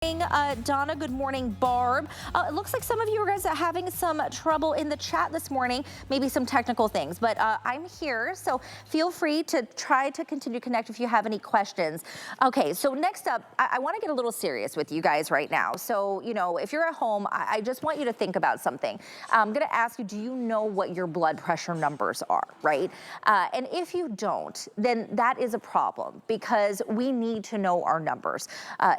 Donna, good morning, Barb. It looks like some of you guys are having some trouble in the chat this morning, maybe some technical things, but I'm here, so feel free to try to continue to connect if you have any questions. Okay, so next up, I want to get a little serious with you guys right now. So, you know, if you're at home, I just want you to think about something. I'm going to ask you, do you know what your blood pressure numbers are, right? And if you don't, then that is a problem because we need to know our numbers.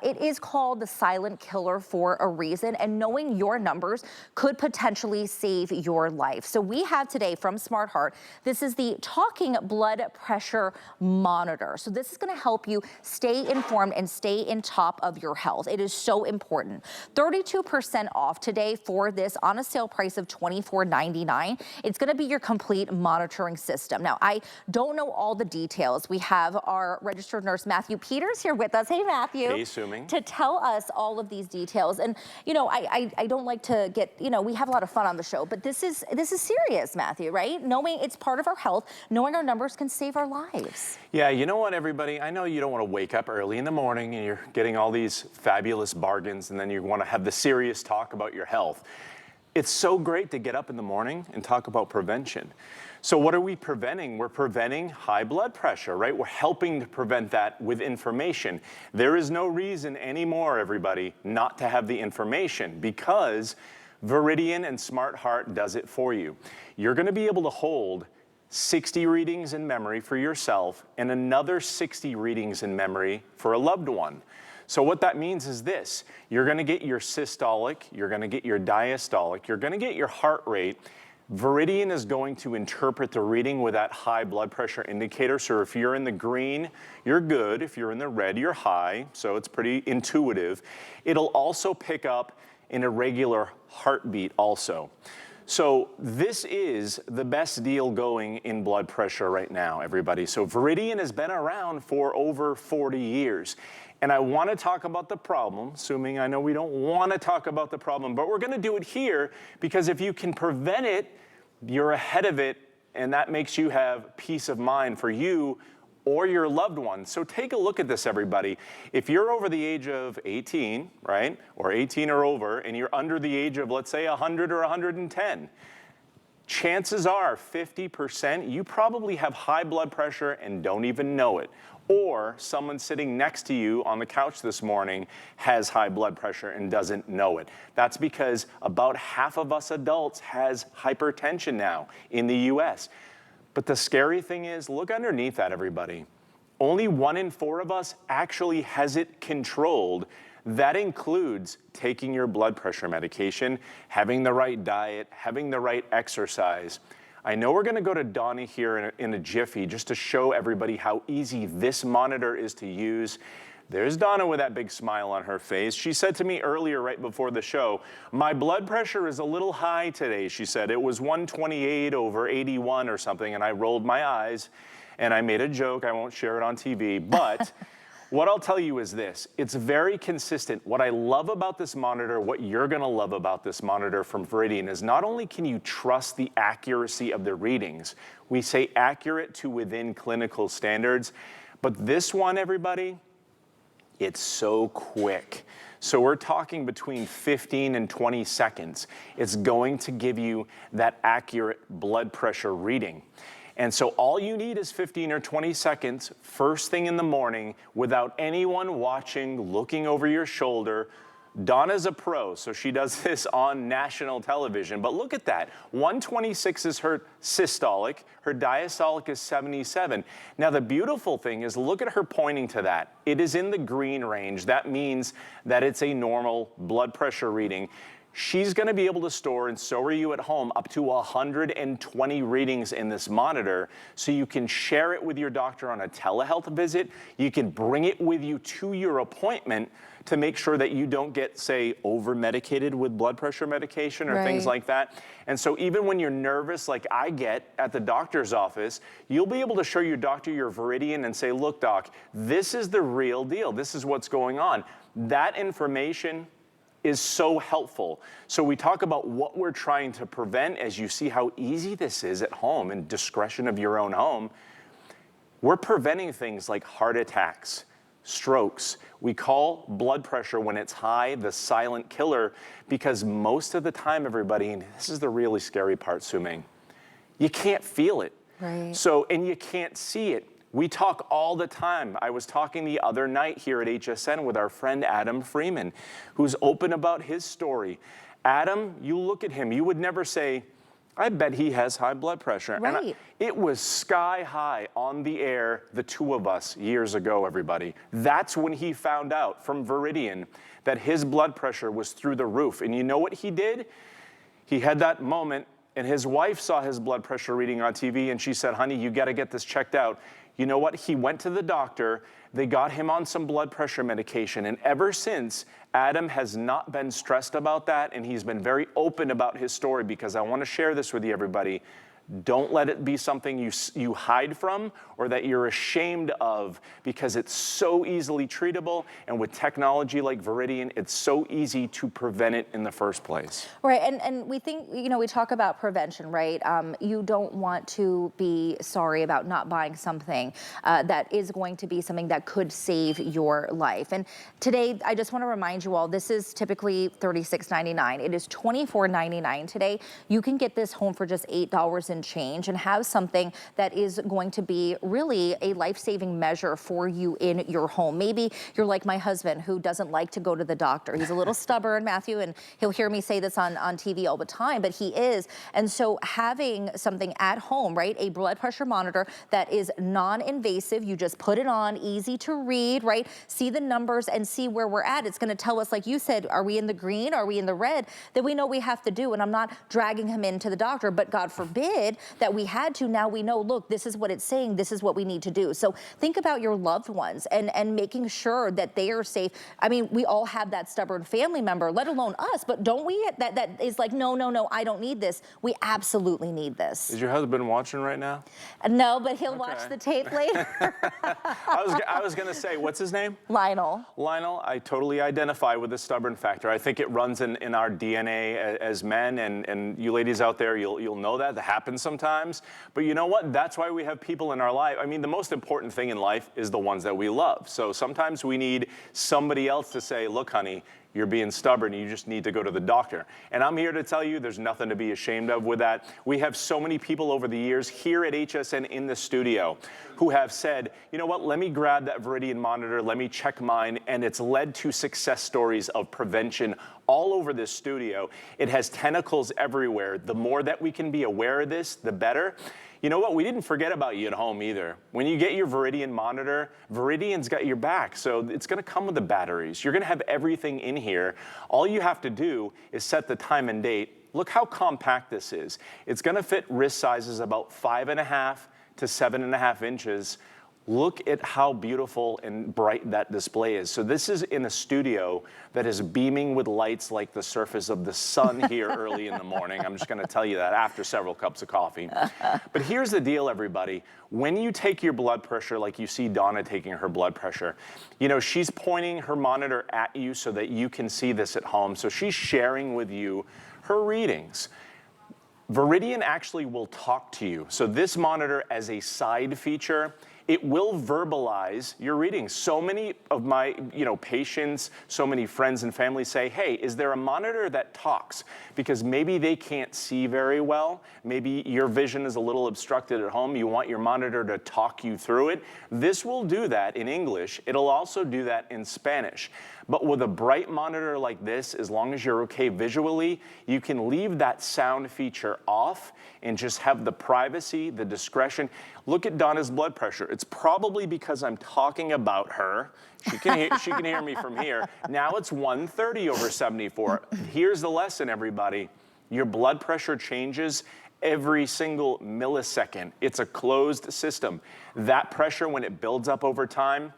It is called the silent killer for a reason, and knowing your numbers could potentially save your life. So we have today from SmartHeart, this is the talking blood pressure monitor. So this is going to help you stay informed and stay in top of your health. It is so important. 32% off today for this on a sale price of $24.99. It's going to be your complete monitoring system. Now, I don't know all the details. We have our registered nurse, Matthew Peters, here with us. Hey, Matthew. Hey, Sumi. To tell us all of these details. And, you know, I don't like to get, you know, we have a lot of fun on the show, but this is serious, Matthew, right? Knowing it's part of our health, knowing our numbers can save our lives. Yeah, you know what, everybody? I know you don't want to wake up early in the morning and you're getting all these fabulous bargains and then you want to have the serious talk about your health. It's so great to get up in the morning and talk about prevention. So what are we preventing? We're preventing high blood pressure, right? We're helping to prevent that with information. There is no reason anymore, everybody, not to have the information because Viridian and SmartHeart does it for you. You're going to be able to hold 60 readings in memory for yourself and another 60 readings in memory for a loved one. So what that means is this: you're going to get your systolic, you're going to get your diastolic, you're going to get your heart rate. Viridian is going to interpret the reading with that high blood pressure indicator. So if you're in the green, you're good. If you're in the red, you're high. So it's pretty intuitive. It'll also pick up an irregular heartbeat also. So this is the best deal going in blood pressure right now, everybody. So Viridian has been around for over 40 years. And I want to talk about the problem, assuming I know we don't want to talk about the problem, but we're going to do it here because if you can prevent it, you're ahead of it, and that makes you have peace of mind for you or your loved one. So take a look at this, everybody. If you're over the age of 18, right, or 18 or over, and you're under the age of, let's say, 100 or 110, chances are 50% you probably have high blood pressure and don't even know it. Or someone sitting next to you on the couch this morning has high blood pressure and doesn't know it. That's because about half of us adults has hypertension now in the US. But the scary thing is, look underneath that, everybody. Only 1 in 4 of us actually has it controlled. That includes taking your blood pressure medication, having the right diet, having the right exercise. I know we're going to go to Donnie here in a jiffy just to show everybody how easy this monitor is to use. There's Donna with that big smile on her face. She said to me earlier right before the show, my blood pressure is a little high today, she said. It was 128 over 81 or something, and I rolled my eyes and I made a joke. I won't share it on TV, but what I'll tell you is this: it's very consistent. What I love about this monitor, what you're gonna love about this monitor from Viridian is not only can you trust the accuracy of the readings, we say accurate to within clinical standards, but this one, everybody, it's so quick. So we're talking between 15 and 20 seconds. It's going to give you that accurate blood pressure reading. And so all you need is 15 or 20 seconds, first thing in the morning, without anyone watching, looking over your shoulder. Donna's a pro, so she does this on national television. But look at that. 126 is her systolic. Her diastolic is 77. Now, the beautiful thing is, look at her pointing to that. It is in the green range. That means that it's a normal blood pressure reading. She's going to be able to store, and so are you at home, up to 120 readings in this monitor, so you can share it with your doctor on a telehealth visit. You can bring it with you to your appointment to make sure that you don't get, say, over-medicated with blood pressure medication or things like that. And so even when you're nervous, like I get at the doctor's office, you'll be able to show your doctor your Viridian and say, look, doc, this is the real deal. This is what's going on. That information is so helpful. So we talk about what we're trying to prevent as you see how easy this is at home and discretion of your own home. We're preventing things like heart attacks, strokes. We call blood pressure when it's high the silent killer because most of the time, everybody, and this is the really scary part, Suming, you can't feel it. Right. So, and you can't see it. We talk all the time. I was talking the other night here at HSN with our friend Adam Freeman, who's open about his story. Adam, you look at him, you would never say, I bet he has high blood pressure. Right. And it was sky high on the air, the two of us, years ago, everybody. That's when he found out from Viridian that his blood pressure was through the roof. And you know what he did? He had that moment, and his wife saw his blood pressure reading on TV, and she said, honey, you got to get this checked out. You know what? He went to the doctor. They got him on some blood pressure medication. And ever since, Adam has not been stressed about that. And he's been very open about his story because I want to share this with you, everybody. Don't let it be something you hide from or that you're ashamed of because it's so easily treatable. And with technology like Viridian, it's so easy to prevent it in the first place. Right, and we think, you know, we talk about prevention, right? You don't want to be sorry about not buying something that is going to be something that could save your life. And today, I just want to remind you all, this is typically $36.99. It is $24.99 today. You can get this home for just $8 and change and have something that is going to be really a life-saving measure for you in your home. Maybe you're like my husband who doesn't like to go to the doctor. He's a little stubborn, Matthew, and he'll hear me say this on TV all the time, but he is. And so having something at home, right? A blood pressure monitor that is non-invasive, you just put it on, easy to read, right? See the numbers and see where we're at. It's gonna tell us, like you said, are we in the green? Are we in the red? That we know we have to do. And I'm not dragging him into the doctor, but God forbid that we had to. Now we know, look, this is what it's saying. This is what we need to do. So think about your loved ones and making sure that they are safe. I mean, we all have that stubborn family member, let alone us, but don't we? That is like, no, I don't need this. We absolutely need this. Is your husband watching right now? No, but he'll watch the tape later. I was going to say, what's his name? Lionel. Lionel, I totally identify with the stubborn factor. I think it runs in our DNA as men, and you ladies out there, you'll know that happens sometimes. But you know what? That's why we have people in our life. I mean, the most important thing in life is the ones that we love. So sometimes we need somebody else to say, look, honey, you're being stubborn, you just need to go to the doctor. And I'm here to tell you there's nothing to be ashamed of with that. We have so many people over the years here at HSN in the studio who have said, you know what, let me grab that Viridian monitor, let me check mine, and it's led to success stories of prevention all over this studio. It has tentacles everywhere. The more that we can be aware of this, the better. You know what? We didn't forget about you at home either. When you get your Viridian monitor, Viridian's got your back. So it's going to come with the batteries. You're going to have everything in here. All you have to do is set the time and date. Look how compact this is. It's going to fit wrist sizes about 5.5 to 7.5 inches. Look at how beautiful and bright that display is. So this is in a studio that is beaming with lights like the surface of the sun here early in the morning. I'm just gonna tell you that after several cups of coffee. But here's the deal, everybody. When you take your blood pressure, like you see Donna taking her blood pressure, you know, she's pointing her monitor at you so that you can see this at home. So she's sharing with you her readings. Viridian actually will talk to you. So this monitor as a side feature, it will verbalize your readings. So many of my patients, so many friends and family say, hey, is there a monitor that talks? Because maybe they can't see very well. Maybe your vision is a little obstructed at home. You want your monitor to talk you through it. This will do that in English. It'll also do that in Spanish. But with a bright monitor like this, as long as you're okay visually, you can leave that sound feature off and just have the privacy, the discretion. Look at Donna's blood pressure. It's probably because I'm talking about her. She can hear me from here. Now it's 130/74. Here's the lesson, everybody. Your blood pressure changes every single millisecond. It's a closed system. That pressure, when it builds up over time,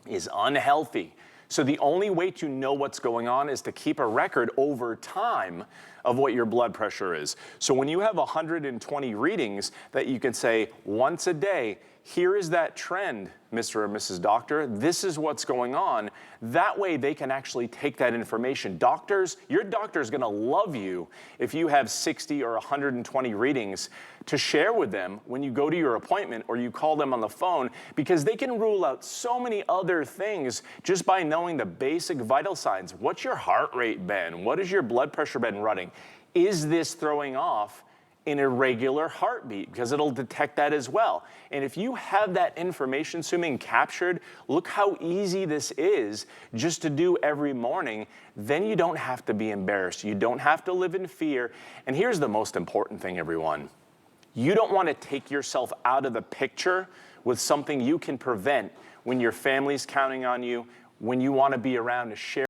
is unhealthy. So the only way to know what's going on is to keep a record over time of what your blood pressure is. So when you have 120 readings that you can say once a day, here is that trend, Mr. or Mrs. Doctor. This is what's going on. That way they can actually take that information. Doctors, your doctor is gonna love you if you have 60 or 120 readings to share with them when you go to your appointment or you call them on the phone, because they can rule out so many other things just by knowing the basic vital signs. What's your heart rate been? What has your blood pressure been running? Is this throwing off an irregular heartbeat? Because it'll detect that as well. And if you have that information, Suming, captured, look how easy this is just to do every morning. Then you don't have to be embarrassed. You don't have to live in fear. And here's the most important thing, everyone. You don't want to take yourself out of the picture with something you can prevent when your family's counting on you, when you want to be around to share